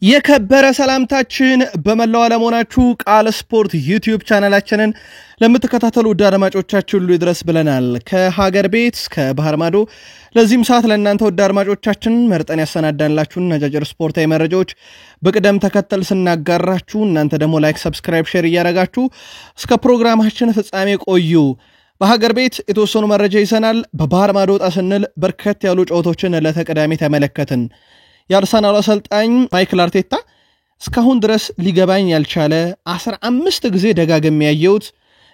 የከበረ ሰላምታችን በመላው ዓለም ሆናችሁ ቃል ስፖርት ዩቲዩብ ቻናላችንን ለምትከታተሉ ውድ አድማጮቻችን ሁሉ ይድረስ ብለናል። ከሀገር ቤት እስከ ባህር ማዶ ለዚህም ሰዓት ለእናንተ ውድ አድማጮቻችን መርጠን ያሰናዳንላችሁን አጫጭር ስፖርታዊ መረጃዎች በቅደም ተከተል ስናጋራችሁ እናንተ ደግሞ ላይክ፣ ሰብስክራይብ፣ ሼር እያደረጋችሁ እስከ ፕሮግራማችን ፍጻሜ ቆዩ። በሀገር ቤት የተወሰኑ መረጃ ይዘናል። በባህር ማዶ ወጣ ስንል በርከት ያሉ ጨዋታዎችን ለተቀዳሚ ተመለከትን። የአርሰናል አሰልጣኝ ማይክል አርቴታ እስካሁን ድረስ ሊገባኝ ያልቻለ 15 ጊዜ ደጋግሜ ያየሁት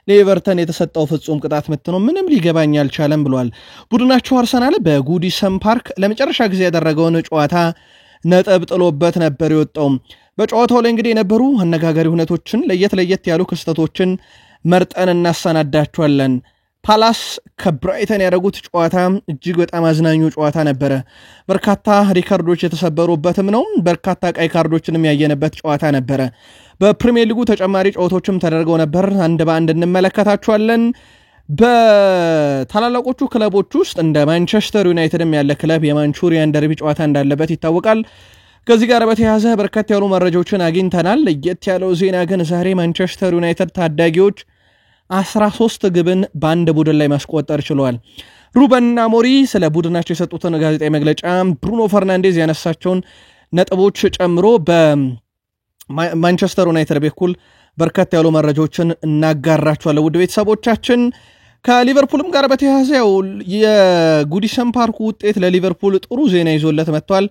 ለኤቨርተን የተሰጠው ፍጹም ቅጣት ምት ነው፣ ምንም ሊገባኝ ያልቻለም ብሏል። ቡድናቸው አርሰናል በጉዲሰን ፓርክ ለመጨረሻ ጊዜ ያደረገውን ጨዋታ ነጥብ ጥሎበት ነበር የወጣው። በጨዋታው ላይ እንግዲህ የነበሩ አነጋጋሪ ሁነቶችን ለየት ያሉ ክስተቶችን መርጠን እናሰናዳቸዋለን። ፓላስ ከብራይተን ያደረጉት ጨዋታ እጅግ በጣም አዝናኙ ጨዋታ ነበረ። በርካታ ሪካርዶች የተሰበሩበትም ነው። በርካታ ቀይ ካርዶችንም ያየነበት ጨዋታ ነበረ። በፕሪሚየር ሊጉ ተጨማሪ ጨዋታዎችም ተደርገው ነበር። አንድ በአንድ እንመለከታቸዋለን። በታላላቆቹ ክለቦች ውስጥ እንደ ማንቸስተር ዩናይትድም ያለ ክለብ የማንቹሪያን ደርቢ ጨዋታ እንዳለበት ይታወቃል። ከዚህ ጋር በተያያዘ በርከት ያሉ መረጃዎችን አግኝተናል። ለየት ያለው ዜና ግን ዛሬ ማንቸስተር ዩናይትድ ታዳጊዎች 13 ግብን በአንድ ቡድን ላይ ማስቆጠር ችለዋል። ሩበን አሞሪም ስለ ቡድናቸው የሰጡትን ጋዜጣዊ መግለጫ ብሩኖ ፈርናንዴዝ ያነሳቸውን ነጥቦች ጨምሮ በማንቸስተር ዩናይትድ በኩል በርከት ያሉ መረጃዎችን እናጋራቸዋለን። ውድ ቤተሰቦቻችን ከሊቨርፑልም ጋር በተያያዘ የጉዲሰን ፓርኩ ውጤት ለሊቨርፑል ጥሩ ዜና ይዞለት መጥቷል።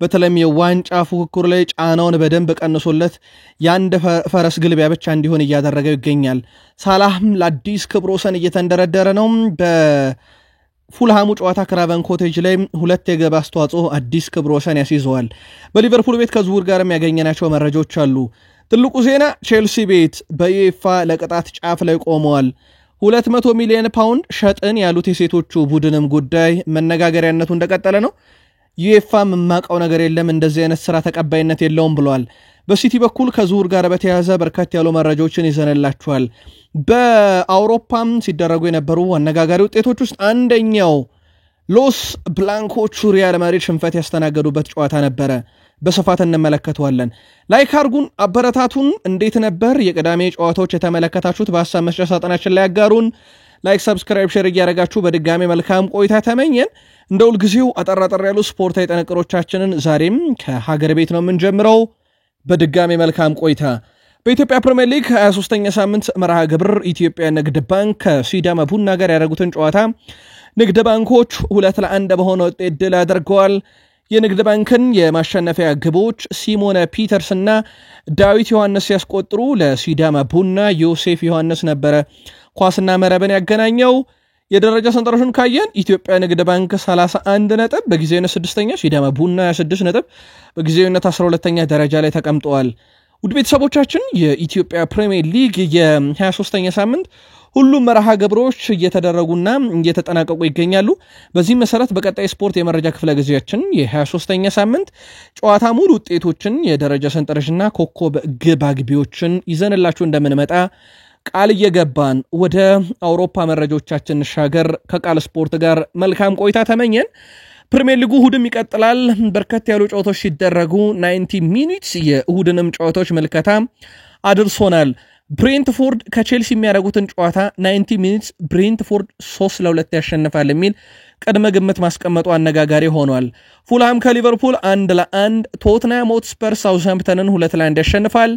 በተለይም የዋንጫ ፉክክሩ ላይ ጫናውን በደንብ ቀንሶለት የአንድ ፈረስ ግልቢያ ብቻ እንዲሆን እያደረገው ይገኛል። ሳላህም ለአዲስ ክብረ ወሰን እየተንደረደረ ነው። በፉልሃሙ ጨዋታ ክራቨን ኮቴጅ ላይ 2 የግብ አስተዋጽኦ አዲስ ክብረ ወሰን ያስይዘዋል። በሊቨርፑል ቤት ከዝውውር ጋርም ያገኘናቸው መረጃዎች አሉ። ትልቁ ዜና ቼልሲ ቤት በዩኤፋ ለቅጣት ጫፍ ላይ ቆመዋል። 200 ሚሊዮን ፓውንድ ሸጥን ያሉት የሴቶቹ ቡድንም ጉዳይ መነጋገሪያነቱ እንደቀጠለ ነው። ዩኤፋ የማውቀው ነገር የለም፣ እንደዚህ አይነት ስራ ተቀባይነት የለውም ብሏል። በሲቲ በኩል ከዝውውር ጋር በተያያዘ በርከት ያሉ መረጃዎችን ይዘንላችኋል። በአውሮፓም ሲደረጉ የነበሩ አነጋጋሪ ውጤቶች ውስጥ አንደኛው ሎስ ብላንኮቹ ሪያል ማድሪድ ሽንፈት ያስተናገዱበት ጨዋታ ነበረ። በስፋት እንመለከተዋለን። ላይክ አርጉን፣ አበረታቱን። እንዴት ነበር የቅዳሜ ጨዋታዎች የተመለከታችሁት? በሐሳብ መስጫ ሳጥናችን ላይ ያጋሩን። ላይክ፣ ሰብስክራይብ፣ ሼር እያደረጋችሁ በድጋሚ መልካም ቆይታ ተመኘን። እንደ ሁልጊዜው አጠር ያሉ ስፖርታዊ ጥንቅሮቻችንን ዛሬም ከሀገር ቤት ነው የምንጀምረው። በድጋሚ መልካም ቆይታ። በኢትዮጵያ ፕሪሚየር ሊግ 23ኛ ሳምንት መርሃ ግብር ኢትዮጵያ ንግድ ባንክ ከሲዳማ ቡና ጋር ያደረጉትን ጨዋታ ንግድ ባንኮች 2-1 በሆነ ውጤት ድል አድርገዋል። የንግድ ባንክን የማሸነፊያ ግቦች ሲሞነ ፒተርስ እና ዳዊት ዮሐንስ ያስቆጥሩ፣ ለሲዳማ ቡና ዮሴፍ ዮሐንስ ነበረ ኳስና መረብን ያገናኘው። የደረጃ ሰንጠረዡን ካየን ኢትዮጵያ ንግድ ባንክ 31 ነጥብ በጊዜያዊነት 6ኛ፣ ሲዳማ ቡና 26 ነጥብ በጊዜያዊነት 12ኛ ደረጃ ላይ ተቀምጠዋል። ውድ ቤተሰቦቻችን የኢትዮጵያ ፕሪሚየር ሊግ የ23ኛ ሳምንት ሁሉም መርሃ ግብሮች እየተደረጉና እየተጠናቀቁ ይገኛሉ። በዚህ መሰረት በቀጣይ ስፖርት የመረጃ ክፍለ ጊዜያችን የ23ኛ ሳምንት ጨዋታ ሙሉ ውጤቶችን፣ የደረጃ ሰንጠረዥና ኮከብ ግብ አግቢዎችን ይዘንላችሁ እንደምንመጣ ቃል እየገባን ወደ አውሮፓ መረጃዎቻችን እንሻገር። ከቃል ስፖርት ጋር መልካም ቆይታ ተመኘን። ፕሪሚየር ሊጉ እሁድም ይቀጥላል። በርከት ያሉ ጨዋታዎች ሲደረጉ 90 ሚኒትስ የእሁድንም ጨዋታዎች መልከታ አድርሶናል። ብሬንትፎርድ ከቼልሲ የሚያደርጉትን ጨዋታ 90 ሚኒትስ ብሬንትፎርድ 3-2 ያሸንፋል የሚል ቅድመ ግምት ማስቀመጡ አነጋጋሪ ሆኗል። ፉልሃም ከሊቨርፑል 1-1፣ ቶትናም ሆትስፐር ሳውዝሃምፕተንን 2-1 ያሸንፋል።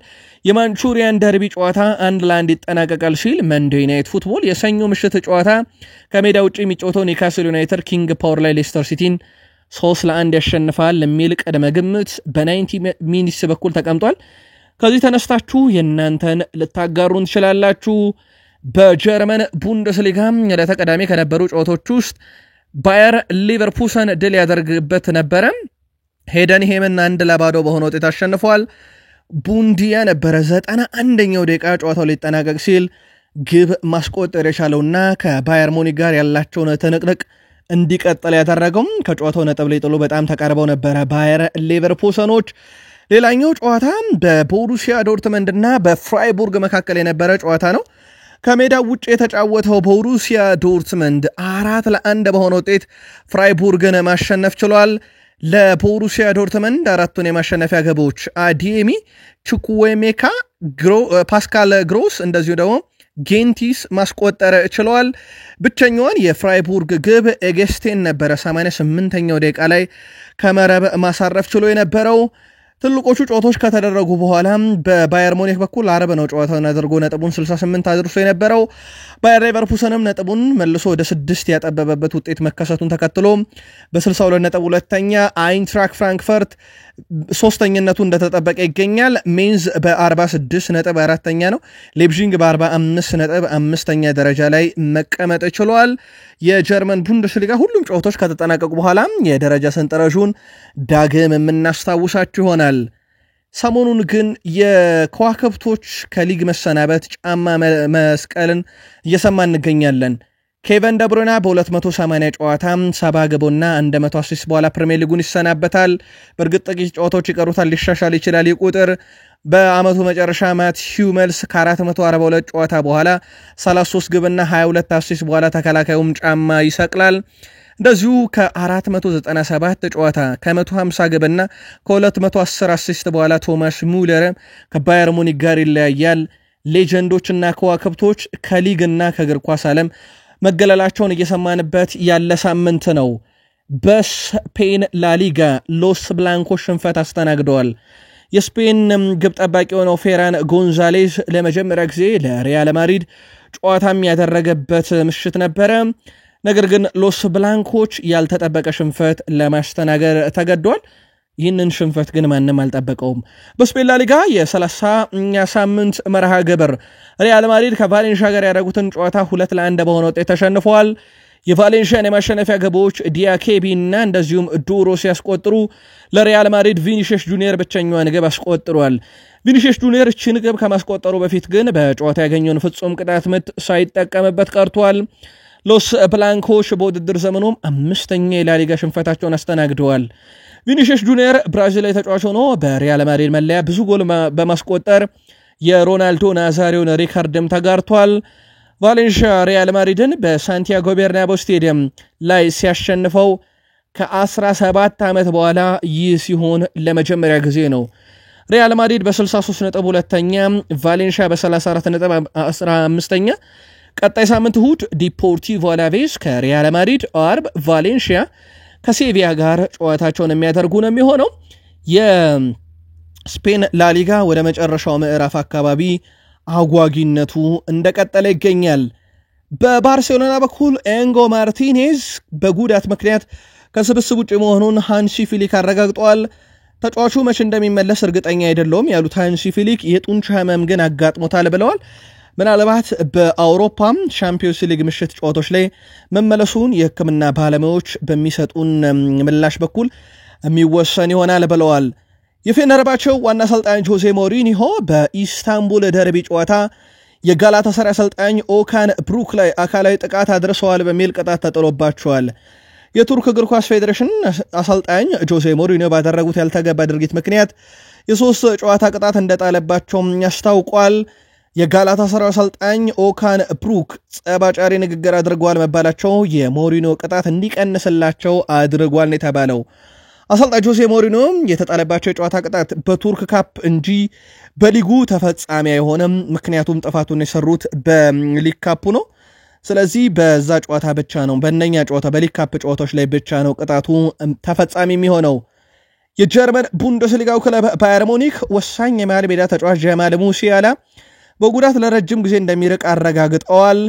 የማንቹሪያን ደርቢ ጨዋታ 1-1 ይጠናቀቃል ሲል መንዴይ ናይት ፉትቦል የሰኞ ምሽት ጨዋታ ከሜዳ ውጭ የሚጫወተው ኒውካስል ዩናይትድ ኪንግ ፓወር ላይ ሌስተር ሲቲን 3-1 ያሸንፋል የሚል ቅድመ ግምት በ90 ሚኒትስ በኩል ተቀምጧል። ከዚህ ተነስታችሁ የእናንተን ልታጋሩን ትችላላችሁ። በጀርመን ቡንደስሊጋ ለተቀዳሚ ከነበሩ ጨዋታዎች ውስጥ ባየር ሊቨርፑልን ድል ያደርግበት ነበረ። ሄደንሄምን 1-0 በሆነ ውጤት አሸንፏል። ቡንዲያ ነበረ 91ኛው ደቂቃ ጨዋታው ሊጠናቀቅ ሲል ግብ ማስቆጠር የቻለውና ከባየር ሙኒክ ጋር ያላቸውን ትንቅንቅ እንዲቀጥል ያደረገው። ከጨዋታው ነጥብ ላይ ጥሎ በጣም ተቃርበው ነበረ ባየር ሊቨርፑሎች። ሌላኛው ጨዋታ በቦሩሲያ ዶርትመንድ እና በፍራይቡርግ መካከል የነበረ ጨዋታ ነው። ከሜዳው ውጭ የተጫወተው ቦሩሲያ ዶርትመንድ 4-1 በሆነ ውጤት ፍራይቡርግን ማሸነፍ ችሏል። ለቦሩሲያ ዶርትመንድ አራቱን የማሸነፊያ ግቦች አዲኤሚ፣ ቹኩዌሜካ፣ ፓስካል ግሮስ እንደዚሁ ደግሞ ጌንቲስ ማስቆጠር ችለዋል። ብቸኛዋን የፍራይቡርግ ግብ ኤጌስቴን ነበረ 88ኛው ደቂቃ ላይ ከመረብ ማሳረፍ ችሎ የነበረው። ትልቆቹ ጨዋታዎች ከተደረጉ በኋላ በባየር ሙኒክ በኩል አርብ ነው ጨዋታውን አድርጎ ነጥቡን 68 አድርሶ የነበረው። ባየር ሌቨርኩሰንም ነጥቡን መልሶ ወደ 6 ያጠበበበት ውጤት መከሰቱን ተከትሎ በ62 ነጥብ ሁለተኛ፣ አይንትራክ ፍራንክፈርት ሶስተኝነቱ እንደተጠበቀ ይገኛል። ሜንዝ በ46 ነጥብ አራተኛ ነው። ሌፕዚንግ በ45 ነጥብ አምስተኛ ደረጃ ላይ መቀመጥ ችሏል። የጀርመን ቡንደስሊጋ ሁሉም ጨዋታዎች ከተጠናቀቁ በኋላ የደረጃ ሰንጠረዡን ዳግም የምናስታውሳችሁ ይሆናል። ሰሞኑን ግን የከዋክብቶች ከሊግ መሰናበት ጫማ መስቀልን እየሰማ እንገኛለን። ኬቨን ደብሩይነ በ280 ጨዋታ 70 ግቦና 100 አሲስት በኋላ ፕሪሚየር ሊጉን ይሰናበታል። በእርግጥ ጥቂት ጨዋታዎች ይቀሩታል፣ ሊሻሻል ይችላል ቁጥር። በአመቱ መጨረሻ ማት ሂውመልስ ከ442 ጨዋታ በኋላ 33 ግብና 22 አሲስት በኋላ ተከላካዩም ጫማ ይሰቅላል። እንደዚሁ ከ497 ጨዋታ ከ150 ግብና ከ210 አሲስት በኋላ ቶማስ ሙለር ከባየር ሙኒክ ጋር ይለያያል። ሌጀንዶችና ከዋክብቶች ከሊግና ከእግር ኳስ ዓለም መገለላቸውን እየሰማንበት ያለ ሳምንት ነው። በስፔን ላሊጋ ሎስ ብላንኮች ሽንፈት አስተናግደዋል። የስፔን ግብ ጠባቂ የሆነው ፌራን ጎንዛሌዝ ለመጀመሪያ ጊዜ ለሪያል ማድሪድ ጨዋታም ያደረገበት ምሽት ነበረ። ነገር ግን ሎስ ብላንኮች ያልተጠበቀ ሽንፈት ለማስተናገድ ተገዷል። ይህንን ሽንፈት ግን ማንም አልጠበቀውም። በስፔን ላሊጋ የ30ኛ ሳምንት መርሃ ግብር ሪያል ማድሪድ ከቫሌንሺያ ጋር ያደረጉትን ጨዋታ 2-1 በሆነ ውጤት ተሸንፈዋል። የቫሌንሺያን የማሸነፊያ ግቦች ዲያኬቢ እና እንደዚሁም ዱሮ ሲያስቆጥሩ ለሪያል ማድሪድ ቪኒሺየስ ጁኒየር ብቸኛዋን ግብ አስቆጥሯል። ቪኒሺየስ ጁኒየር ችን ግብ ከማስቆጠሩ በፊት ግን በጨዋታ ያገኘውን ፍጹም ቅጣት ምት ሳይጠቀምበት ቀርቷል። ሎስ ብላንኮች በውድድር ዘመኑም 5ኛ የላሊጋ ሽንፈታቸውን አስተናግደዋል። ቪኒሺየስ ጁኒየር ብራዚላዊ ተጫዋች ሆኖ በሪያል ማድሪድ መለያ ብዙ ጎል በማስቆጠር የሮናልዶ ናዛሪዮን ሪካርድም ተጋርቷል። ቫሌንሺያ ሪያል ማድሪድን በሳንቲያጎ ቤርናቤው ስቴዲየም ላይ ሲያሸንፈው ከ17 ዓመት በኋላ ይህ ሲሆን ለመጀመሪያ ጊዜ ነው። ሪያል ማድሪድ በ63 ነጥብ ሁለተኛ፣ ቫሌንሺያ በ34 ነጥብ 15ኛ። ቀጣይ ሳምንት እሁድ ዲፖርቲቮ አላቬዝ ከሪያል ማድሪድ፣ አርብ ቫሌንሺያ ከሴቪያ ጋር ጨዋታቸውን የሚያደርጉ ነው የሚሆነው። የስፔን ላሊጋ ወደ መጨረሻው ምዕራፍ አካባቢ አጓጊነቱ እንደቀጠለ ይገኛል። በባርሴሎና በኩል ኤንጎ ማርቲኔዝ በጉዳት ምክንያት ከስብስብ ውጭ መሆኑን ሃንሲ ፊሊክ አረጋግጧል። ተጫዋቹ መቼ እንደሚመለስ እርግጠኛ አይደለውም ያሉት ሃንሲ ፊሊክ የጡንቻ ህመም ግን አጋጥሞታል ብለዋል። ምናልባት በአውሮፓም ሻምፒዮንስ ሊግ ምሽት ጨዋታዎች ላይ መመለሱን የሕክምና ባለሙያዎች በሚሰጡን ምላሽ በኩል የሚወሰን ይሆናል ብለዋል። የፌነርባቸው ዋና አሰልጣኝ ጆዜ ሞሪኒሆ በኢስታንቡል ደርቢ ጨዋታ የጋላታሳራይ አሰልጣኝ ኦካን ብሩክ ላይ አካላዊ ጥቃት አድርሰዋል በሚል ቅጣት ተጥሎባቸዋል። የቱርክ እግር ኳስ ፌዴሬሽን አሰልጣኝ ጆዜ ሞሪኒሆ ባደረጉት ያልተገባ ድርጊት ምክንያት የ3 ጨዋታ ቅጣት እንደጣለባቸውም ያስታውቋል። የጋላታሳራይ አሰልጣኝ ኦካን ብሩክ ጸባጫሪ ንግግር አድርገዋል መባላቸው የሞሪኒሆ ቅጣት እንዲቀንስላቸው አድርጓል ነው የተባለው። አሰልጣኝ ጆዜ ሞሪኒሆ የተጣለባቸው የጨዋታ ቅጣት በቱርክ ካፕ እንጂ በሊጉ ተፈጻሚ አይሆንም፣ ምክንያቱም ጥፋቱን የሰሩት በሊግ ካፑ ነው። ስለዚህ በዛ ጨዋታ ብቻ ነው፣ በእነኛ ጨዋታ በሊግ ካፕ ጨዋታዎች ላይ ብቻ ነው ቅጣቱ ተፈጻሚ የሚሆነው። የጀርመን ቡንደስሊጋው ክለብ ባየር ሙኒክ ወሳኝ የመሃል ሜዳ ተጫዋች ጀማል ሙሲያላ በጉዳት ለረጅም ጊዜ እንደሚርቅ አረጋግጠዋል።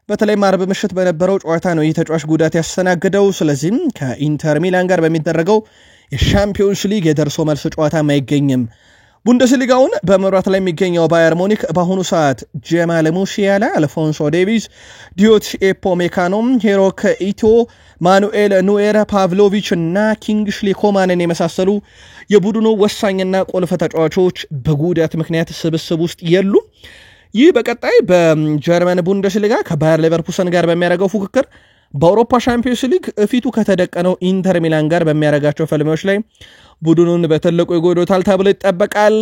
በተለይም አርብ ምሽት በነበረው ጨዋታ ነው ይህ ተጫዋች ጉዳት ያስተናግደው። ስለዚህም ከኢንተር ሚላን ጋር በሚደረገው የሻምፒዮንስ ሊግ የደርሶ መልስ ጨዋታ አይገኝም። ቡንደስሊጋውን በመምራት ላይ የሚገኘው ባየር ሙኒክ በአሁኑ ሰዓት ጀማል ሙሲያላ፣ አልፎንሶ ዴቪስ፣ ዲዮት ኤፖሜካኖ፣ ሄሮክ ኢቶ፣ ማኑኤል ኑዌር፣ ፓቭሎቪች እና ኪንግስሊ ኮማንን የመሳሰሉ የቡድኑ ወሳኝና ቁልፍ ተጫዋቾች በጉዳት ምክንያት ስብስብ ውስጥ የሉ። ይህ በቀጣይ በጀርመን ቡንደስሊጋ ከባየር ሌቨርኩሰን ጋር በሚያደርገው ፉክክር በአውሮፓ ሻምፒዮንስ ሊግ እፊቱ ከተደቀነው ኢንተር ሚላን ጋር በሚያደርጋቸው ፍልሚያዎች ላይ ቡድኑን በትልቁ ይጎዶታል ተብሎ ይጠበቃል።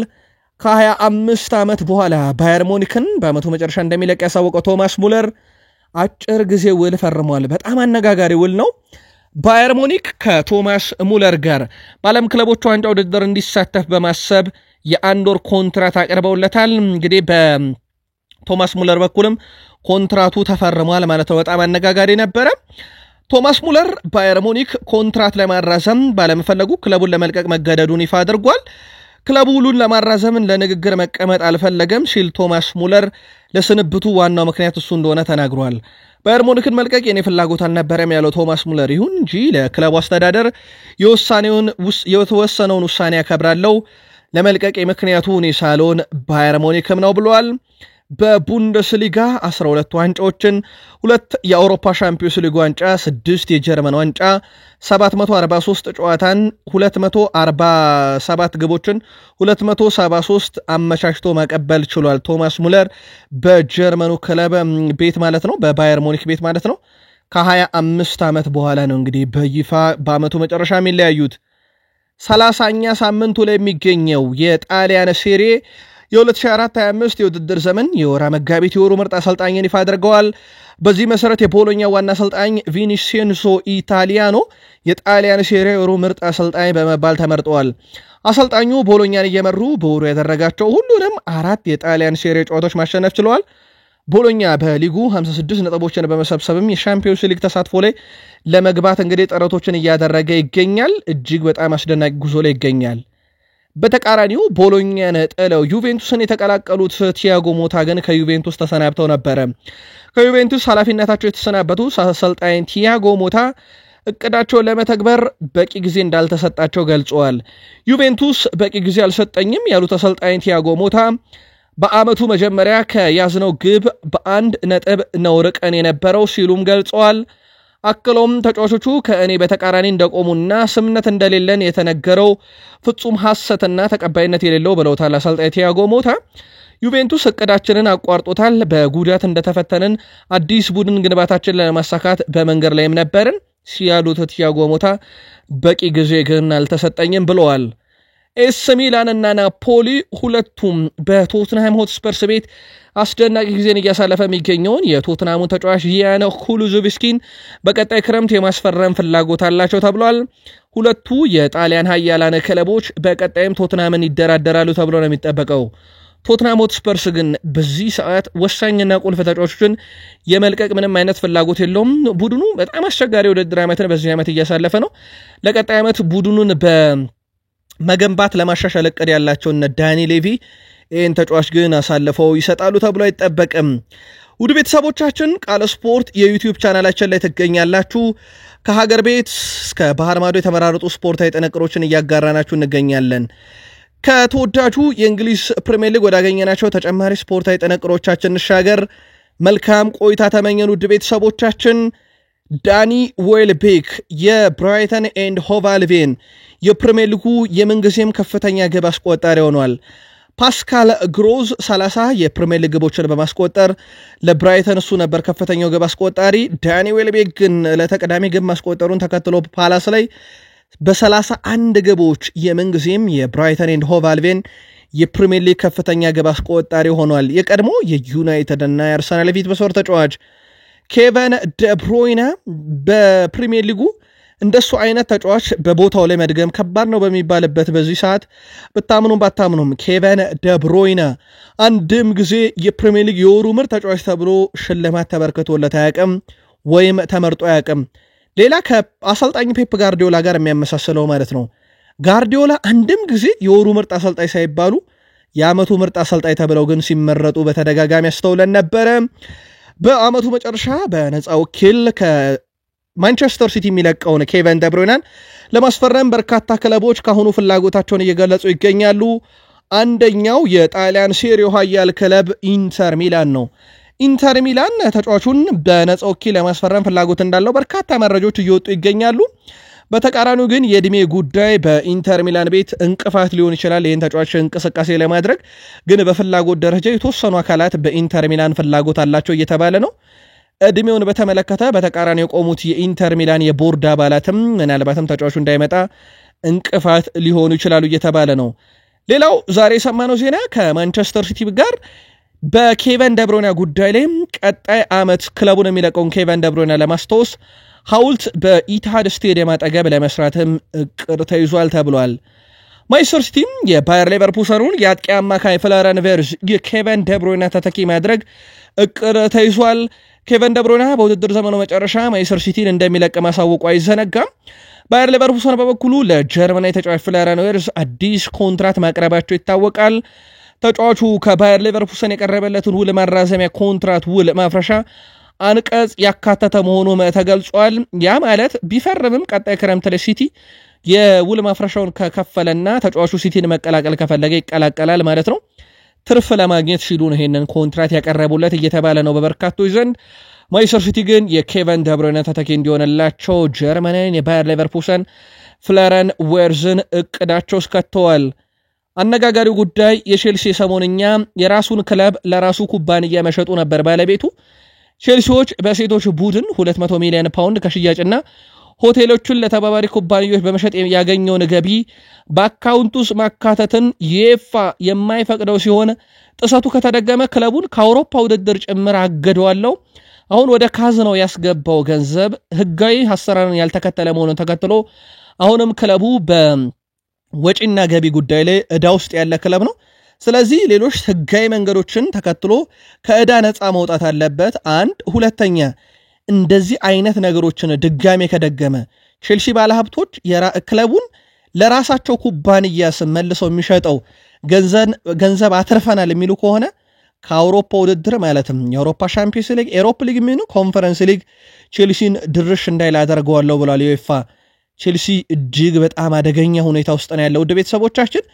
ከ25 ዓመት በኋላ ባየር ሙኒክን በአመቱ መጨረሻ እንደሚለቅ ያሳወቀው ቶማስ ሙለር አጭር ጊዜ ውል ፈርሟል። በጣም አነጋጋሪ ውል ነው። ባየር ሙኒክ ከቶማስ ሙለር ጋር በዓለም ክለቦች ዋንጫ ውድድር እንዲሳተፍ በማሰብ የአንድ ወር ኮንትራት አቅርበውለታል። እንግዲህ በቶማስ ሙለር በኩልም ኮንትራቱ ተፈርሟል ማለት ነው። በጣም አነጋጋሪ ነበረ። ቶማስ ሙለር ባየር ሙኒክ ኮንትራት ለማራዘም ባለመፈለጉ ክለቡን ለመልቀቅ መገደዱን ይፋ አድርጓል። ክለቡ ውሉን ለማራዘም ለንግግር መቀመጥ አልፈለገም ሲል ቶማስ ሙለር ለስንብቱ ዋናው ምክንያት እሱ እንደሆነ ተናግሯል። ባየር ሙኒክን መልቀቅ የኔ ፍላጎት አልነበረም ያለው ቶማስ ሙለር ይሁን እንጂ ለክለቡ አስተዳደር የተወሰነውን ውሳኔ ያከብራለው፣ ለመልቀቅ ምክንያቱ እኔ ሳልሆን ባየር ሙኒክም ነው ብሏል። በቡንደስሊጋ 12 ዋንጫዎችን፣ 2 የአውሮፓ ሻምፒዮንስ ሊግ ዋንጫ፣ 6 የጀርመን ዋንጫ፣ 743 ጨዋታን፣ 247 ግቦችን፣ 273 አመቻችቶ ማቀበል ችሏል። ቶማስ ሙለር በጀርመኑ ክለብ ቤት ማለት ነው፣ በባየር ሙኒክ ቤት ማለት ነው። ከ25 ዓመት በኋላ ነው እንግዲህ በይፋ በአመቱ መጨረሻ የሚለያዩት። 30ኛ ሳምንቱ ላይ የሚገኘው የጣሊያን ሴሪ የ2024-25 የውድድር ዘመን የወራ መጋቢት የወሩ ምርጥ አሰልጣኝን ይፋ አድርገዋል። በዚህ መሰረት የቦሎኛ ዋና አሰልጣኝ ቪኒሴንዞ ኢታሊያኖ የጣሊያን ሴሪ የወሩ ምርጥ አሰልጣኝ በመባል ተመርጠዋል። አሰልጣኙ ቦሎኛን እየመሩ በወሩ ያደረጋቸው ሁሉንም 4 የጣሊያን ሴሪ ጨዋታዎች ማሸነፍ ችለዋል። ቦሎኛ በሊጉ 56 ነጥቦችን በመሰብሰብም የሻምፒዮንስ ሊግ ተሳትፎ ላይ ለመግባት እንግዲህ ጥረቶችን እያደረገ ይገኛል። እጅግ በጣም አስደናቂ ጉዞ ላይ ይገኛል። በተቃራኒው ቦሎኛን ጥለው ዩቬንቱስን የተቀላቀሉት ቲያጎ ሞታ ግን ከዩቬንቱስ ተሰናብተው ነበረ። ከዩቬንቱስ ኃላፊነታቸው የተሰናበቱ አሰልጣኝ ቲያጎ ሞታ እቅዳቸውን ለመተግበር በቂ ጊዜ እንዳልተሰጣቸው ገልጸዋል። ዩቬንቱስ በቂ ጊዜ አልሰጠኝም ያሉት አሰልጣኝ ቲያጎ ሞታ በአመቱ መጀመሪያ ከያዝነው ግብ በ1 ነጥብ ነው ርቀን የነበረው ሲሉም ገልጸዋል። አክሎም ተጫዋቾቹ ከእኔ በተቃራኒ እንደቆሙና ስምነት እንደሌለን የተነገረው ፍጹም ሐሰትና ተቀባይነት የሌለው ብለውታል አሰልጣኝ ቲያጎ ሞታ። ዩቬንቱስ እቅዳችንን አቋርጦታል፣ በጉዳት እንደተፈተንን አዲስ ቡድን ግንባታችንን ለማሳካት በመንገድ ላይም ነበርን ሲያሉት ቲያጎ ሞታ በቂ ጊዜ ግን አልተሰጠኝም ብለዋል። ኤስ ሚላን እና ናፖሊ ሁለቱም በቶትንሃም ሆትስፐርስ ቤት አስደናቂ ጊዜን እያሳለፈ የሚገኘውን የቶትንሃሙን ተጫዋች ያን ኩሉዞቪስኪን በቀጣይ ክረምት የማስፈረም ፍላጎት አላቸው ተብሏል። ሁለቱ የጣሊያን ኃያላን ክለቦች በቀጣይም ቶትንሃምን ይደራደራሉ ተብሎ ነው የሚጠበቀው። ቶትንሃም ሆትስፐርስ ግን በዚህ ሰዓት ወሳኝና ቁልፍ ተጫዋቾችን የመልቀቅ ምንም አይነት ፍላጎት የለውም። ቡድኑ በጣም አስቸጋሪ ውድድር ዓመትን በዚህ ዓመት እያሳለፈ ነው። ለቀጣይ ዓመት ቡድኑን በመገንባት ለማሻሻል እቅድ ያላቸው እነ ዳኒ ሌቪ ይህን ተጫዋች ግን አሳልፈው ይሰጣሉ ተብሎ አይጠበቅም። ውድ ቤተሰቦቻችን ቃል ስፖርት የዩቲዩብ ቻናላችን ላይ ትገኛላችሁ። ከሀገር ቤት እስከ ባህር ማዶ የተመራረጡ ስፖርታዊ ጥንቅሮችን እያጋራናችሁ እንገኛለን። ከተወዳጁ የእንግሊዝ ፕሪሚየር ሊግ ወዳገኘናቸው ተጨማሪ ስፖርታዊ ጥንቅሮቻችን እንሻገር። መልካም ቆይታ ተመኘን ውድ ቤተሰቦቻችን። ዳኒ ዌልቤክ የብራይተን ኤንድ ሆቭ አልቢዮን የፕሪሚየር ሊጉ የምንጊዜም ከፍተኛ ግብ አስቆጣሪ ሆኗል። ፓስካል ግሮዝ 30 የፕሪሚየር ሊግ ግቦችን በማስቆጠር ለብራይተን እሱ ነበር ከፍተኛው ግብ አስቆጣሪ። ዳኒ ዌልቤክ ግን ለተቀዳሚ ግብ ማስቆጠሩን ተከትሎ ፓላስ ላይ በ31 ግቦች የምንጊዜም የብራይተን ኤንድ ሆቭ አልቢዮን የፕሪሚየር ሊግ ከፍተኛ ግብ አስቆጣሪ ሆኗል። የቀድሞ የዩናይትድ እና የአርሰናል ፊት መስመር ተጫዋች ኬቨን ደብሮይነ በፕሪሚየር ሊጉ እንደሱ አይነት ተጫዋች በቦታው ላይ መድገም ከባድ ነው በሚባልበት በዚህ ሰዓት ብታምኑም ባታምኑም ኬቨን ደብሮይነ አንድም ጊዜ የፕሪሚየር ሊግ የወሩ ምርጥ ተጫዋች ተብሎ ሽልማት ተበርክቶለት አያውቅም ወይም ተመርጦ አያውቅም። ሌላ ከአሰልጣኝ ፔፕ ጋርዲዮላ ጋር የሚያመሳስለው ማለት ነው። ጋርዲዮላ አንድም ጊዜ የወሩ ምርጥ አሰልጣኝ ሳይባሉ የአመቱ ምርጥ አሰልጣኝ ተብለው ግን ሲመረጡ በተደጋጋሚ ያስተውለን ነበረ። በአመቱ መጨረሻ በነፃ ወኪል ከማንቸስተር ሲቲ የሚለቀውን ኬቨን ደብሮይናን ለማስፈረም በርካታ ክለቦች ካሁኑ ፍላጎታቸውን እየገለጹ ይገኛሉ። አንደኛው የጣሊያን ሴሪዮ ኃያል ክለብ ኢንተር ሚላን ነው። ኢንተር ሚላን ተጫዋቹን በነፃ ወኪል ለማስፈረም ፍላጎት እንዳለው በርካታ መረጃዎች እየወጡ ይገኛሉ። በተቃራኒው ግን የእድሜ ጉዳይ በኢንተር ሚላን ቤት እንቅፋት ሊሆን ይችላል ይህን ተጫዋች እንቅስቃሴ ለማድረግ። ግን በፍላጎት ደረጃ የተወሰኑ አካላት በኢንተር ሚላን ፍላጎት አላቸው እየተባለ ነው። እድሜውን በተመለከተ በተቃራኒ የቆሙት የኢንተር ሚላን የቦርድ አባላትም ምናልባትም ተጫዋቹ እንዳይመጣ እንቅፋት ሊሆኑ ይችላሉ እየተባለ ነው። ሌላው ዛሬ የሰማነው ዜና ከማንቸስተር ሲቲ ጋር በኬቨን ደብሮይና ጉዳይ ላይ ቀጣይ ዓመት ክለቡን የሚለቀውን ኬቨን ደብሮይና ለማስታወስ ሐውልት በኢቲሃድ ስቴዲየም አጠገብ ለመስራትም እቅድ ተይዟል ተብሏል። ማንቸስተር ሲቲ የባየር ሌቨርኩሰኑን የአጥቂ አማካይ ፍሎሪያን ቨርዝ የኬቨን ደብሮይና ተተኪ ማድረግ እቅድ ተይዟል። ኬቨን ደብሮይና በውድድር ዘመኑ መጨረሻ ማንቸስተር ሲቲን እንደሚለቅ ማሳወቁ አይዘነጋም። ባየር ሌቨርኩሰን በበኩሉ ለጀርመናዊ ተጫዋች ፍሎሪያን ቨርዝ አዲስ ኮንትራት ማቅረባቸው ይታወቃል። ተጫዋቹ ከባየር ሌቨርኩሰን የቀረበለትን ውል ማራዘሚያ ኮንትራት ውል ማፍረሻ አንቀጽ ያካተተ መሆኑ ተገልጿል። ያ ማለት ቢፈርምም ቀጣይ ክረምት ላይ ሲቲ የውል ማፍረሻውን ከከፈለና ተጫዋቹ ሲቲን መቀላቀል ከፈለገ ይቀላቀላል ማለት ነው። ትርፍ ለማግኘት ሲሉ ነው ይሄንን ኮንትራት ያቀረቡለት እየተባለ ነው በበርካቶች ዘንድ። ማንቸስተር ሲቲ ግን የኬቨን ደብሮይና ተተኪ እንዲሆንላቸው ጀርመናዊን የባየር ሌቨርኩሰን ፍሎሪያን ቨርዝን እቅዳቸው እስከተዋል። አነጋጋሪው ጉዳይ የቼልሲ ሰሞንኛ የራሱን ክለብ ለራሱ ኩባንያ መሸጡ ነበር ባለቤቱ። ቼልሲዎች በሴቶች ቡድን 200 ሚሊዮን ፓውንድ ከሽያጭና ሆቴሎቹን ለተባባሪ ኩባንያዎች በመሸጥ ያገኘውን ገቢ በአካውንቱ ውስጥ ማካተትን ዩኤፋ የማይፈቅደው ሲሆን ጥሰቱ ከተደገመ ክለቡን ከአውሮፓ ውድድር ጭምር አገደዋለው። አሁን ወደ ካዝናው ያስገባው ገንዘብ ህጋዊ አሰራርን ያልተከተለ መሆኑን ተከትሎ አሁንም ክለቡ በወጪና ገቢ ጉዳይ ላይ ዕዳ ውስጥ ያለ ክለብ ነው። ስለዚህ ሌሎች ህጋዊ መንገዶችን ተከትሎ ከዕዳ ነፃ መውጣት አለበት። አንድ ሁለተኛ እንደዚህ አይነት ነገሮችን ድጋሜ ከደገመ ቼልሲ ባለሀብቶች ክለቡን ለራሳቸው ኩባንያ ስም መልሰው የሚሸጠው ገንዘብ አትርፈናል የሚሉ ከሆነ ከአውሮፓ ውድድር ማለትም የአውሮፓ ሻምፒዮንስ ሊግ፣ ኤሮፓ ሊግ የሚሆኑ ኮንፈረንስ ሊግ ቼልሲን ድርሽ እንዳይል አደርገዋለሁ ብሏል ዩኤፋ። ቼልሲ እጅግ በጣም አደገኛ ሁኔታ ውስጥ ነው ያለው። ውድ ቤተሰቦቻችን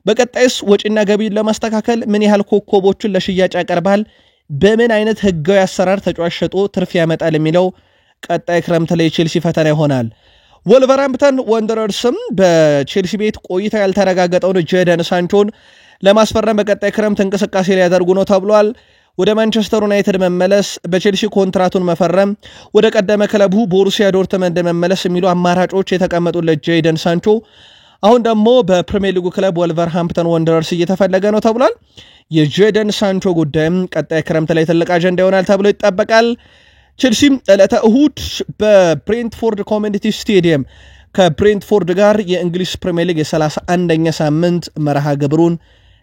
በቀጣይስ ወጪና ገቢን ለማስተካከል ምን ያህል ኮከቦችን ለሽያጭ ያቀርባል፣ በምን አይነት ህጋዊ አሰራር ተጫዋች ሸጦ ትርፍ ያመጣል የሚለው ቀጣይ ክረምት ላይ ቼልሲ ፈተና ይሆናል። ወልቨርሃምፕተን ወንደረርስም በቼልሲ ቤት ቆይታ ያልተረጋገጠውን ጄደን ሳንቾን ለማስፈረም በቀጣይ ክረምት እንቅስቃሴ ሊያደርጉ ነው ተብሏል። ወደ ማንቸስተር ዩናይትድ መመለስ፣ በቼልሲ ኮንትራቱን መፈረም፣ ወደ ቀደመ ክለቡ ቦሩሲያ ዶርትመንድ መመለስ የሚሉ አማራጮች የተቀመጡለት ጄደን ሳንቾ አሁን ደግሞ በፕሪሚየር ሊጉ ክለብ ወልቨርሃምፕተን ወንደረርስ እየተፈለገ ነው ተብሏል። የጄደን ሳንቾ ጉዳይም ቀጣይ ክረምት ላይ ትልቅ አጀንዳ ይሆናል ተብሎ ይጠበቃል። ቼልሲም ዕለተ እሁድ በብሬንትፎርድ ኮሚኒቲ ስቴዲየም ከብሬንትፎርድ ጋር የእንግሊዝ ፕሪሚየር ሊግ የ31ኛ ሳምንት መርሃ ግብሩን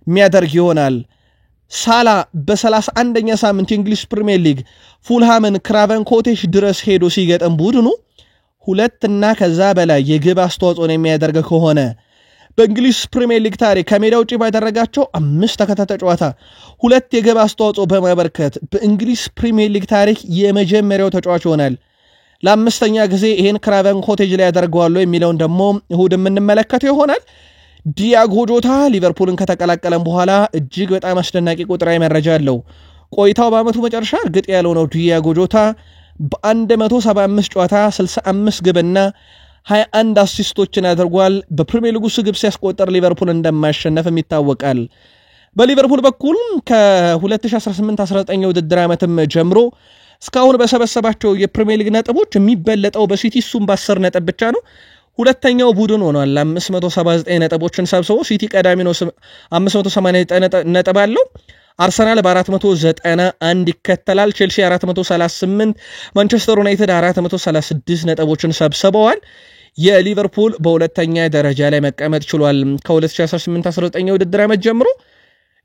የሚያደርግ ይሆናል። ሳላ በ31ኛ ሳምንት የእንግሊዝ ፕሪሚየር ሊግ ፉልሃምን ክራቨን ኮቴጅ ድረስ ሄዶ ሲገጥም ቡድኑ ሁለትና ከዛ በላይ የግብ አስተዋጽኦን የሚያደርግ ከሆነ በእንግሊዝ ፕሪሚየር ሊግ ታሪክ ከሜዳ ውጪ ባደረጋቸው 5 ተከታታይ ጨዋታ 2 የግብ አስተዋጽኦ በማበርከት በእንግሊዝ ፕሪሚየር ሊግ ታሪክ የመጀመሪያው ተጫዋች ይሆናል። ለአምስተኛ ጊዜ ይሄን ክራቨን ኮቴጅ ላይ ያደርገዋል የሚለውን ደግሞ እሁድ የምንመለከተው ይሆናል። ዲያጎ ጆታ ሊቨርፑልን ከተቀላቀለም በኋላ እጅግ በጣም አስደናቂ ቁጥራዊ መረጃ አለው። ቆይታው በአመቱ መጨረሻ እርግጥ ያለው ነው። ዲያጎ ጆታ በ175 ጨዋታ 65 ግብና 21 አሲስቶችን አድርጓል። በፕሪሚየር ሊጉ ግብ ሲያስቆጠር ሊቨርፑል እንደማያሸነፍም ይታወቃል። በሊቨርፑል በኩል ከ2018-19 ውድድር ዓመትም ጀምሮ እስካሁን በሰበሰባቸው የፕሪሚየር ሊግ ነጥቦች የሚበለጠው በሲቲ እሱም በ10 ነጥብ ብቻ ነው። ሁለተኛው ቡድን ሆኗል። 579 ነጥቦችን ሰብስቦ ሲቲ ቀዳሚ ነው 589 ነጥብ አለው። አርሰናል በ491 ይከተላል። ቼልሲ 438፣ ማንቸስተር ዩናይትድ 436 ነጥቦችን ሰብስበዋል። የሊቨርፑል በሁለተኛ ደረጃ ላይ መቀመጥ ችሏል። ከ2018-19 ውድድር ዓመት ጀምሮ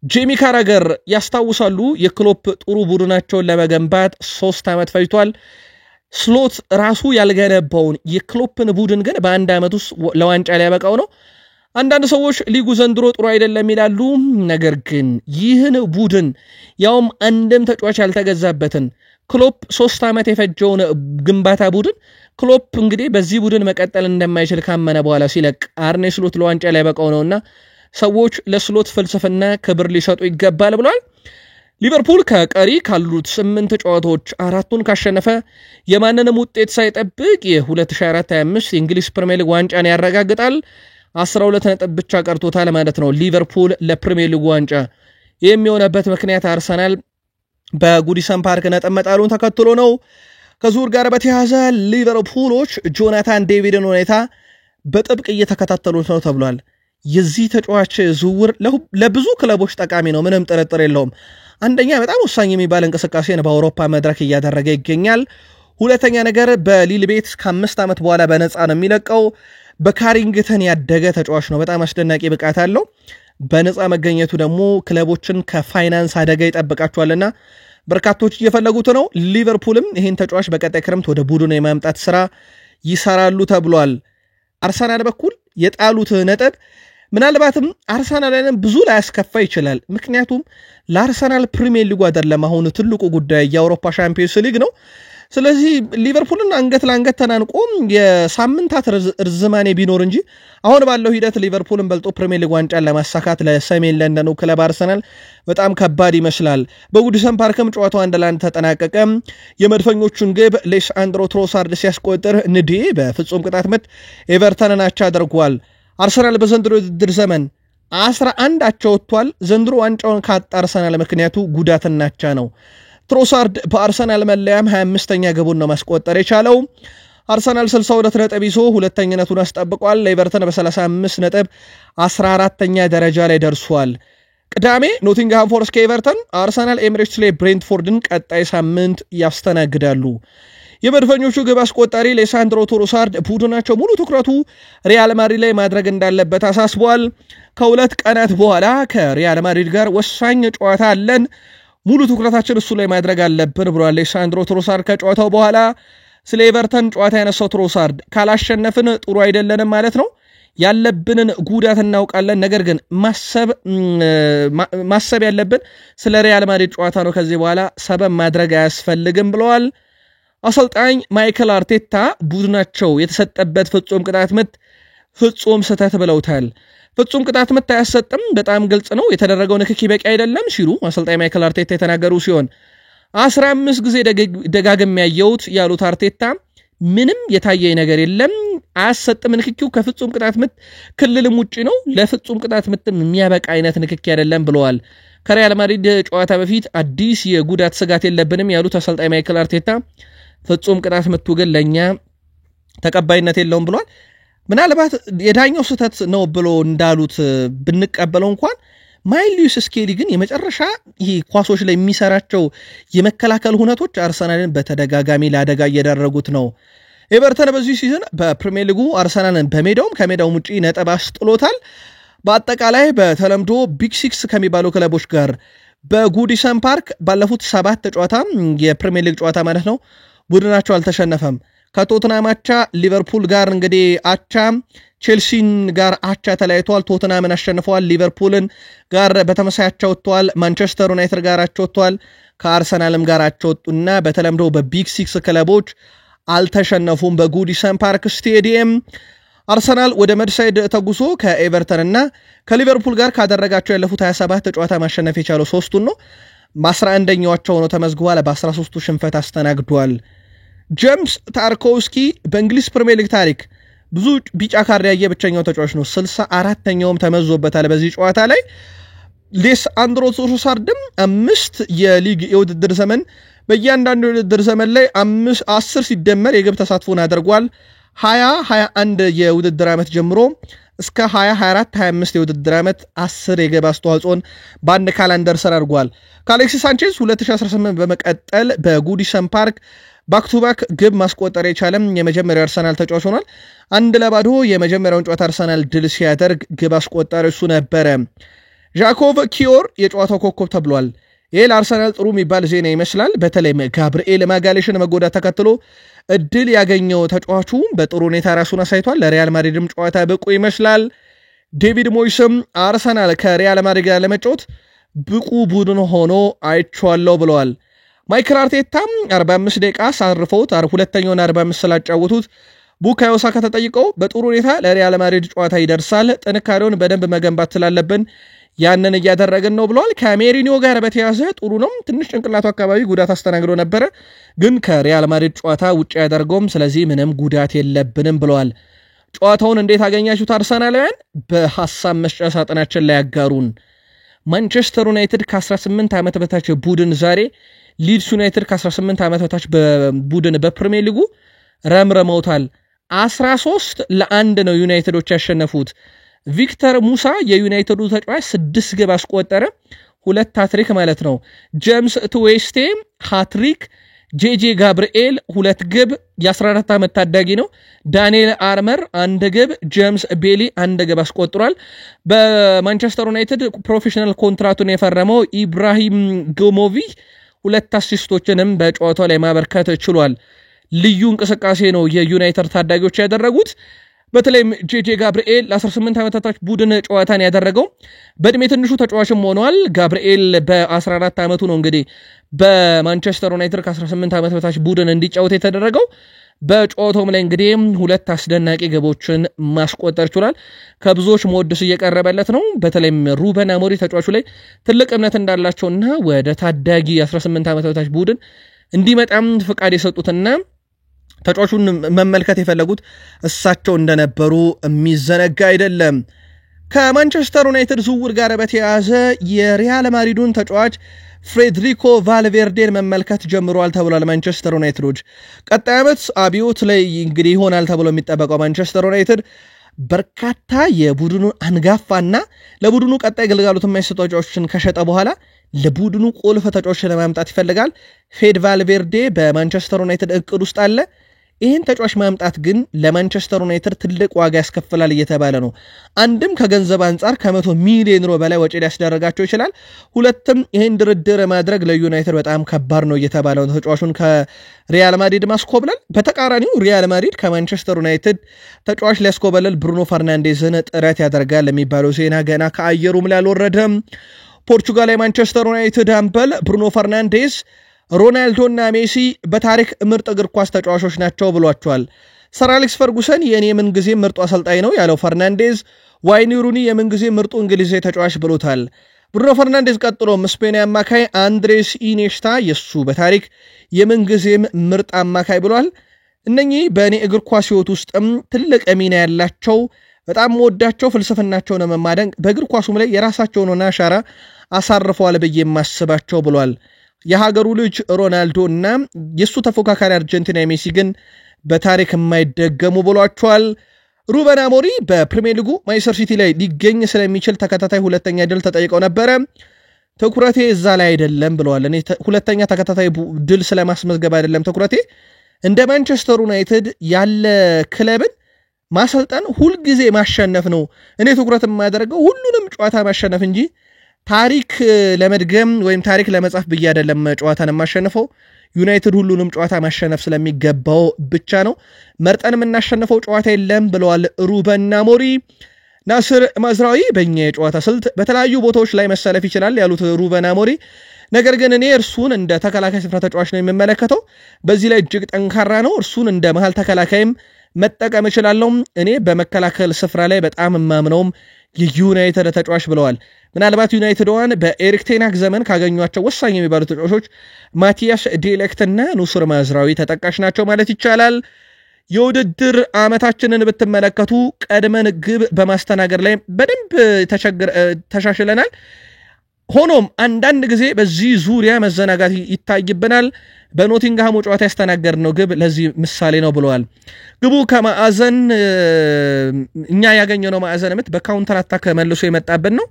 ጄሚ ካራገር ያስታውሳሉ። የክሎፕ ጥሩ ቡድናቸውን ለመገንባት 3 ዓመት ፈጅቷል። ስሎት ራሱ ያልገነባውን የክሎፕን ቡድን ግን በአንድ ዓመት ውስጥ ለዋንጫ ሊያበቃው ነው። አንዳንድ ሰዎች ሊጉ ዘንድሮ ጥሩ አይደለም ይላሉ። ነገር ግን ይህን ቡድን ያውም አንድም ተጫዋች ያልተገዛበትን ክሎፕ 3 ዓመት የፈጀውን ግንባታ ቡድን ክሎፕ እንግዲህ በዚህ ቡድን መቀጠል እንደማይችል ካመነ በኋላ ሲለቅ አርኔ ስሎት ለዋንጫ ሊያበቃው ነውና ሰዎች ለስሎት ፍልስፍና ክብር ሊሰጡ ይገባል ብሏል። ሊቨርፑል ከቀሪ ካሉት 8 ጨዋታዎች 4ቱን ካሸነፈ የማንንም ውጤት ሳይጠብቅ የ2024-25 የእንግሊዝ ፕሪሚየር ሊግ ዋንጫን ያረጋግጣል። 12 ነጥብ ብቻ ቀርቶታል ማለት ነው ሊቨርፑል ለፕሪሚየር ሊግ ዋንጫ። የሚሆነበት ምክንያት አርሰናል በጉዲሰን ፓርክ ነጥብ መጣሉን ተከትሎ ነው። ከዙር ጋር በተያያዘ ሊቨርፑሎች ጆናታን ዴቪድን ሁኔታ በጥብቅ እየተከታተሉት ነው ተብሏል። የዚህ ተጫዋች ዝውውር ለብዙ ክለቦች ጠቃሚ ነው፣ ምንም ጥርጥር የለውም። አንደኛ በጣም ወሳኝ የሚባል እንቅስቃሴን በአውሮፓ መድረክ እያደረገ ይገኛል። ሁለተኛ ነገር በሊል ቤት ከ5 ዓመት በኋላ በነፃ ነው የሚለቀው። በካሪንግተን ያደገ ተጫዋች ነው። በጣም አስደናቂ ብቃት አለው። በነፃ መገኘቱ ደግሞ ክለቦችን ከፋይናንስ አደጋ ይጠብቃቸዋልና በርካቶች እየፈለጉት ነው። ሊቨርፑልም ይህን ተጫዋች በቀጣይ ክረምት ወደ ቡድኑ የማምጣት ስራ ይሰራሉ ተብሏል። አርሰናል በኩል የጣሉት ነጥብ ምናልባትም አርሰናልን ብዙ ላይ ያስከፋ ይችላል። ምክንያቱም ለአርሰናል ፕሪሚየር ሊግ አይደለም አሁን ትልቁ ጉዳይ የአውሮፓ ሻምፒዮንስ ሊግ ነው። ስለዚህ ሊቨርፑልን አንገት ለአንገት ተናንቆ የሳምንታት ርዝማኔ ቢኖር እንጂ አሁን ባለው ሂደት ሊቨርፑልን በልጦ ፕሪሚየር ሊግ ዋንጫን ለማሳካት ለሰሜን ለንደኑ ክለብ አርሰናል በጣም ከባድ ይመስላል። በጉዲሰን ፓርክም ጨዋታው 1-1 ተጠናቀቀ። የመድፈኞቹን ግብ ሌሳንድሮ ትሮሳርድ ሲያስቆጥር ንዴ በፍጹም ቅጣት ምት ኤቨርተንን አቻ አድርጓል። አርሰናል በዘንድሮ ውድድር ዘመን 11 አቻ ወጥቷል። ዘንድሮ ዋንጫውን ካጣ አርሰናል ምክንያቱ ጉዳትና አቻ ነው። ትሮሳርድ በአርሰናል መለያም 25ኛ ግቡን ነው ማስቆጠር የቻለው። አርሰናል 62 ነጥብ ይዞ ሁለተኝነቱን አስጠብቋል። ኤቨርተን በ35 ነጥብ 14ኛ ደረጃ ላይ ደርሷል። ቅዳሜ ኖቲንግሃም ፎረስት ከኤቨርተን፣ አርሰናል ኤሚሬትስ ላይ ብሬንትፎርድን ቀጣይ ሳምንት ያስተናግዳሉ። የመድፈኞቹ ግብ አስቆጣሪ ሌሳንድሮ ትሮሳርድ ቡድናቸው ሙሉ ትኩረቱ ሪያል ማድሪድ ላይ ማድረግ እንዳለበት አሳስቧል። ከሁለት ቀናት በኋላ ከሪያል ማድሪድ ጋር ወሳኝ ጨዋታ አለን፣ ሙሉ ትኩረታችን እሱ ላይ ማድረግ አለብን ብሏል ሌሳንድሮ ትሮሳርድ ከጨዋታው በኋላ። ስለ ኤቨርተን ጨዋታ ያነሳው ትሮሳርድ ካላሸነፍን ጥሩ አይደለንም ማለት ነው፣ ያለብንን ጉዳት እናውቃለን፣ ነገር ግን ማሰብ ያለብን ስለ ሪያል ማድሪድ ጨዋታ ነው፣ ከዚህ በኋላ ሰበብ ማድረግ አያስፈልግም ብለዋል። አሰልጣኝ ማይክል አርቴታ ቡድናቸው የተሰጠበት ፍጹም ቅጣት ምት ፍጹም ስህተት ብለውታል። ፍጹም ቅጣት ምት አያሰጥም፣ በጣም ግልጽ ነው፣ የተደረገው ንክኪ በቂ አይደለም ሲሉ አሰልጣኝ ማይክል አርቴታ የተናገሩ ሲሆን 15 ጊዜ ደጋግም ያየሁት ያሉት አርቴታ ምንም የታየኝ ነገር የለም፣ አያሰጥም፣ ንክኪው ከፍጹም ቅጣት ምት ክልልም ውጪ ነው፣ ለፍጹም ቅጣት ምትም የሚያበቃ አይነት ንክኪ አይደለም ብለዋል። ከሪያል ማድሪድ ጨዋታ በፊት አዲስ የጉዳት ስጋት የለብንም ያሉት አሰልጣኝ ማይክል አርቴታ ፍጹም ቅጣት ምቱ ግን ለኛ ተቀባይነት የለውም ብሏል። ምናልባት የዳኛው ስህተት ነው ብሎ እንዳሉት ብንቀበለው እንኳን ማይልዩስ ስኬሊ ግን የመጨረሻ ይሄ ኳሶች ላይ የሚሰራቸው የመከላከል ሁነቶች አርሰናልን በተደጋጋሚ ለአደጋ እየዳረጉት ነው። ኤቨርተን በዚህ ሲዝን በፕሪሚየር ሊጉ አርሰናልን በሜዳውም ከሜዳውም ውጪ ነጥብ አስጥሎታል። በአጠቃላይ በተለምዶ ቢግ ሲክስ ከሚባሉ ክለቦች ጋር በጉዲሰን ፓርክ ባለፉት 7 ጨዋታ የፕሪሚየር ሊግ ጨዋታ ማለት ነው ቡድናቸው አልተሸነፈም። ከቶትናም አቻ፣ ሊቨርፑል ጋር እንግዲህ አቻ፣ ቼልሲን ጋር አቻ ተለያይተዋል፣ ቶትናምን አሸንፈዋል፣ ሊቨርፑልን ጋር በተመሳሳይ አቻ ወጥተዋል፣ ማንቸስተር ዩናይትድ ጋር አቻ ወጥተዋል፣ ከአርሰናልም ጋር አቻ ወጡና በተለምዶ በቢግ ሲክስ ክለቦች አልተሸነፉም። በጉዲሰን ፓርክ ስቴዲየም አርሰናል ወደ መድሳይድ ተጉሶ ከኤቨርተንና ከሊቨርፑል ጋር ካደረጋቸው ያለፉት 27 ጨዋታ ማሸነፍ የቻለው 3ቱን ነው። በ11ኛው ነው ተመዝግቧል። በ13ቱ ሽንፈት አስተናግዷል። ጄምስ ታርኮውስኪ በእንግሊዝ ፕሪሚየር ሊግ ታሪክ ብዙ ቢጫ ካርድ ያየ ብቸኛው ተጫዋች ነው። 64ኛውም ተመዝዞበታል በዚህ ጨዋታ ላይ። ሌሳንድሮ ትሮሳርድም 5 የሊግ የውድድር ዘመን በእያንዳንዱ የውድድር ዘመን ላይ 10 ሲደመር የግብ ተሳትፎን አድርጓል። 2021 የውድድር ዓመት ጀምሮ እስከ 2024-25 የውድድር ዓመት 10 የግብ አስተዋጽኦን በአንድ ካላንደር ስር አድርጓል። ከአሌክሲስ ሳንቼዝ 2018 በመቀጠል በጉዲሰን ፓርክ ባክ ቱ ባክ ግብ ማስቆጠር የቻለም የመጀመሪያው አርሰናል ተጫዋች ሆኗል። 1-0 የመጀመሪያውን ጨዋታ አርሰናል ድል ሲያደርግ ግብ አስቆጣሪ እሱ ነበረ። ጃኮቭ ኪዮር የጨዋታው ኮከብ ተብሏል። ይህ ለአርሰናል ጥሩ የሚባል ዜና ይመስላል። በተለይም ጋብርኤል ማጋሌሽን መጎዳት ተከትሎ እድል ያገኘው ተጫዋቹ በጥሩ ሁኔታ ራሱን አሳይቷል። ለሪያል ማድሪድም ጨዋታ ብቁ ይመስላል። ዴቪድ ሞይስም አርሰናል ከሪያል ማድሪድ ጋር ለመጫወት ብቁ ቡድን ሆኖ አይቼዋለሁ ብለዋል። ማይክል አርቴታም 45 ደቂቃ ሳርፈውት ሁለተኛውን 45 ስላጫወቱት ቡካዮ ሳካ ተጠይቀው በጥሩ ሁኔታ ለሪያል ማድሪድ ጨዋታ ይደርሳል፣ ጥንካሬውን በደንብ መገንባት ስላለብን ያንን እያደረግን ነው ብለዋል። ከሜሪኒዮ ጋር በተያዘ ጥሩ ነው፣ ትንሽ ጭንቅላቱ አካባቢ ጉዳት አስተናግዶ ነበረ፣ ግን ከሪያል ማድሪድ ጨዋታ ውጭ ያደርገውም፣ ስለዚህ ምንም ጉዳት የለብንም ብለዋል። ጨዋታውን እንዴት አገኛችሁት አርሰናላውያን? በሐሳብ መስጫ ሳጥናችን ላይ ያጋሩን። ማንቸስተር ዩናይትድ ከ18 ዓመት በታች ቡድን ዛሬ ሊድስ ዩናይትድ ከ18 ዓመት በታች በቡድን በፕሪሚየር ሊጉ ረምረመውታል። 13-1 ነው ዩናይትዶች ያሸነፉት። ቪክተር ሙሳ የዩናይትዱ ተጫዋች 6 ግብ አስቆጠረ፣ 2 ሃትሪክ ማለት ነው። ጄምስ ትዌስቴ ሃትሪክ፣ ጄጄ ጋብርኤል 2 ግብ የ14 ዓመት ታዳጊ ነው ዳንኤል አርመር 1 ግብ ጄምስ ቤሊ 1 ግብ አስቆጥሯል በማንቸስተር ዩናይትድ ፕሮፌሽናል ኮንትራቱን የፈረመው ኢብራሂም ጎሞቪ 2 አሲስቶችንም በጨዋታው ላይ ማበርከት ችሏል ልዩ እንቅስቃሴ ነው የዩናይትድ ታዳጊዎች ያደረጉት በተለይም ጄጄ ጋብርኤል ለ18 ዓመታቶች ቡድን ጨዋታን ያደረገው በእድሜ ትንሹ ተጫዋችም ሆኗል ጋብርኤል በ14 ዓመቱ ነው እንግዲህ በማንቸስተር ዩናይትድ ከ18 ዓመት በታች ቡድን እንዲጫወት የተደረገው በጨዋታውም ላይ እንግዲህ 2 አስደናቂ ግቦችን ማስቆጠር ችሏል ከብዙዎች ሞድስ እየቀረበለት ነው በተለይም ሩበን አሞሪም ተጫዋቹ ላይ ትልቅ እምነት እንዳላቸውና ወደ ታዳጊ 18 ዓመት በታች ቡድን እንዲመጣም ፍቃድ የሰጡትና ተጫዋቹን መመልከት የፈለጉት እሳቸው እንደነበሩ የሚዘነጋ አይደለም ከማንቸስተር ዩናይትድ ዝውውር ጋር በተያያዘ የሪያል ማድሪዱን ተጫዋች ፍሬድሪኮ ቫልቬርዴን መመልከት ጀምሯል ተብሏል ማንቸስተር ዩናይትዶች ቀጣይ ዓመት አብዮት ላይ እንግዲህ ይሆናል ተብሎ የሚጠበቀው ማንቸስተር ዩናይትድ በርካታ የቡድኑ አንጋፋና ለቡድኑ ቀጣይ ግልጋሎት የማይሰጡ ተጫዋቾችን ከሸጠ በኋላ ለቡድኑ ቁልፍ ተጫዋቾችን ለማምጣት ይፈልጋል ፌድ ቫልቬርዴ በማንቸስተር ዩናይትድ እቅድ ውስጥ አለ ይህን ተጫዋች ማምጣት ግን ለማንቸስተር ዩናይትድ ትልቅ ዋጋ ያስከፍላል እየተባለ ነው አንድም ከገንዘብ አንጻር ከ100 ሚሊዮን ዩሮ በላይ ወጪ ሊያስደረጋቸው ይችላል ሁለትም ይህን ድርድር ማድረግ ለዩናይትድ በጣም ከባድ ነው እየተባለ ነው ተጫዋቹን ከሪያል ማድሪድ ማስኮብለል በተቃራኒው ሪያል ማድሪድ ከማንቸስተር ዩናይትድ ተጫዋች ሊያስኮበለል ብሩኖ ፈርናንዴዝን ጥረት ያደርጋል የሚባለው ዜና ገና ከአየሩም ላይ አልወረደም ፖርቹጋል ማንቸስተር ዩናይትድ አምበል ብሩኖ ፈርናንዴዝ ሮናልዶና ሜሲ በታሪክ ምርጥ እግር ኳስ ተጫዋቾች ናቸው ብሏቸዋል ሰር አሌክስ ፈርጉሰን የኔ ምን ጊዜ ምርጡ አሰልጣኝ ነው ያለው ፈርናንዴዝ ዋይኒ ሩኒ የምን ጊዜ ምርጡ እንግሊዛዊ ተጫዋች ብሎታል ብሩኖ ፈርናንዴዝ ቀጥሎ ስፔን አማካይ አንድሬስ ኢኔሽታ የሱ በታሪክ የምን ጊዜ ምርጥ አማካይ ብሏል እነኚህ በእኔ እግር ኳስ ህይወት ውስጥም ትልቅ ሚና ያላቸው በጣም ወዳቸው ፍልስፍናቸው ነው መማደንቅ በእግር ኳሱም ላይ የራሳቸውን ሆነ አሻራ አሳርፈዋል በየ ማስባቸው ብሏል የሀገሩ ልጅ ሮናልዶ እና የሱ ተፎካካሪ አርጀንቲና ሜሲ ግን በታሪክ የማይደገሙ ብሏቸዋል ሩበን አሞሪም በፕሪሚየር ሊጉ ማንቸስተር ሲቲ ላይ ሊገኝ ስለሚችል ተከታታይ ሁለተኛ ድል ተጠይቀው ነበር ትኩረቴ እዛ ላይ አይደለም ብለዋል እኔ ሁለተኛ ተከታታይ ድል ስለማስመዝገብ አይደለም ትኩረቴ እንደ ማንቸስተር ዩናይትድ ያለ ክለብን ማሰልጠን ሁሉ ጊዜ ማሸነፍ ነው እኔ ትኩረት የማደርገው ሁሉንም ጨዋታ ማሸነፍ እንጂ ታሪክ ለመድገም ወይም ታሪክ ለመጻፍ ብዬ አይደለም ጨዋታን ማሸነፈው ዩናይትድ ሁሉንም ጨዋታ ማሸነፍ ስለሚገባው ብቻ ነው መርጠን የምናሸነፈው ጨዋታ የለም ብለዋል ሩበን አሞሪም ናስር ማዝራዊ በእኛ የጨዋታ ስልት በተለያዩ ቦታዎች ላይ መሰለፍ ይችላል ያሉት ሩበን አሞሪም ነገር ግን እኔ እርሱን እንደ ተከላካይ ስፍራ ተጫዋች ነው የሚመለከተው በዚህ ላይ እጅግ ጠንካራ ነው እርሱን እንደ መሃል ተከላካይም መጠቀም እችላለሁ እኔ በመከላከል ስፍራ ላይ በጣም ማምነውም የዩናይትድ ተጫዋች ብለዋል ምናልባት ዩናይትድ ዋን በኤሪክ ቴናክ ዘመን ካገኟቸው ወሳኝ የሚባሉ ተጫዋቾች ማቲያስ ዴሌክትና ኑስር ማዝራዊ ተጠቃሽ ናቸው ማለት ይቻላል የውድድር አመታችንን ብትመለከቱ ቀድመን ግብ በማስተናገድ ላይ በደንብ ተሻሽለናል ሆኖም አንዳንድ ጊዜ በዚህ ዙሪያ መዘናጋት ይታይብናል በኖቲንግሃም ጨዋታ ያስተናገርነው ግብ ለዚህ ምሳሌ ነው ብለዋል ግቡ ከማዕዘን እኛ ያገኘነው ማዕዘን ምት በካውንተር አታክ መልሶ የመጣበት ነው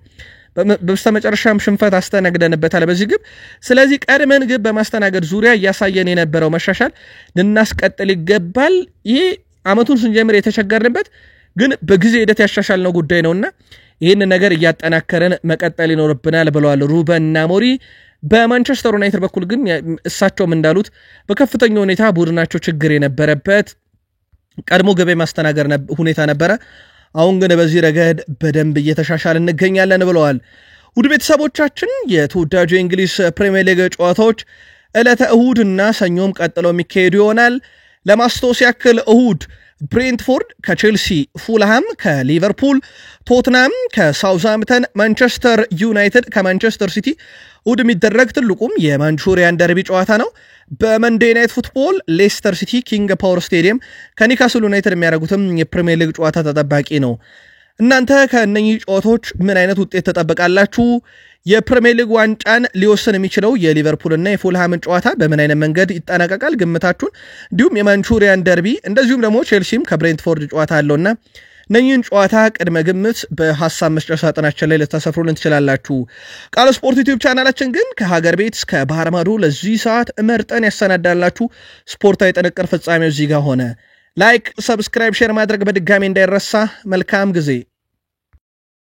በስተመጨረሻም ሽንፈት አስተናግደንበታል በዚህ ግብ ስለዚህ ቀድመን ግብ በማስተናገድ ዙሪያ ያሳየን የነበረው መሻሻል ልናስቀጥል ይገባል ይሄ አመቱን ስንጀምር የተቸገርንበት ግን በጊዜ ሂደት ያሻሻልነው ጉዳይ ነውና ይሄን ነገር ያጠናከረን መቀጠል ይኖርብናል ብለዋል ሩበን አሞሪም በማንቸስተር ዩናይትድ በኩል ግን እሳቸውም እንዳሉት በከፍተኛ ሁኔታ ቡድናቸው ችግር የነበረበት ቀድሞ ግብ ማስተናገር ሁኔታ ነበረ አሁን ግን በዚህ ረገድ በደንብ እየተሻሻለ እንገኛለን ብለዋል ውድ ቤተሰቦቻችን የተወዳጁ የእንግሊዝ ፕሪሚየር ሊግ ጨዋታዎች ዕለተ እሁድና ሰኞም ቀጥለው የሚካሄዱ ይሆናል ለማስታወስ ያክል እሁድ ብሬንትፎርድ ከቼልሲ ፉልሃም ከሊቨርፑል ቶትናም ከሳውዝሃምፕተን ማንቸስተር ዩናይትድ ከማንቸስተር ሲቲ እሁድ የሚደረግ ትልቁም የማንቹሪያን ደርቢ ጨዋታ ነው በመንዴይ ናይት ፉትቦል ሌስተር ሲቲ ኪንግ ፓወር ስቴዲየም ከኒካስል ዩናይትድ የሚያደርጉትም የፕሪሚየር ሊግ ጨዋታ ተጠባቂ ነው እናንተ ከነኚህ ጨዋታዎች ምን አይነት ውጤት ተጠብቃላችሁ የፕሪሚየር ሊግ ዋንጫን ሊወስን የሚችለው የሊቨርፑልና የፉልሃምን ጨዋታ በምን አይነት መንገድ ይጣናቀቃል ግምታችሁን እንዲሁም የማንቹሪያን ደርቢ እንደዚሁም ደግሞ ቼልሲም ከብሬንትፎርድ ጨዋታ አለውና ነኝን ጨዋታ ቅድመ ግምት በሐሳብ መስጫ ሳጥናችን ላይ ልታሰፍሩልን ትችላላችሁ። ቃል ስፖርት ዩቲዩብ ቻናላችን ግን ከሀገር ቤት እስከ ባህር ማዶ ለዚህ ሰዓት መርጠን ያሰናዳላችሁ ስፖርታዊ ጥንቅር ፍጻሜው እዚህ ጋር ሆነ። ላይክ፣ ሰብስክራይብ፣ ሼር ማድረግ በድጋሚ እንዳይረሳ። መልካም ጊዜ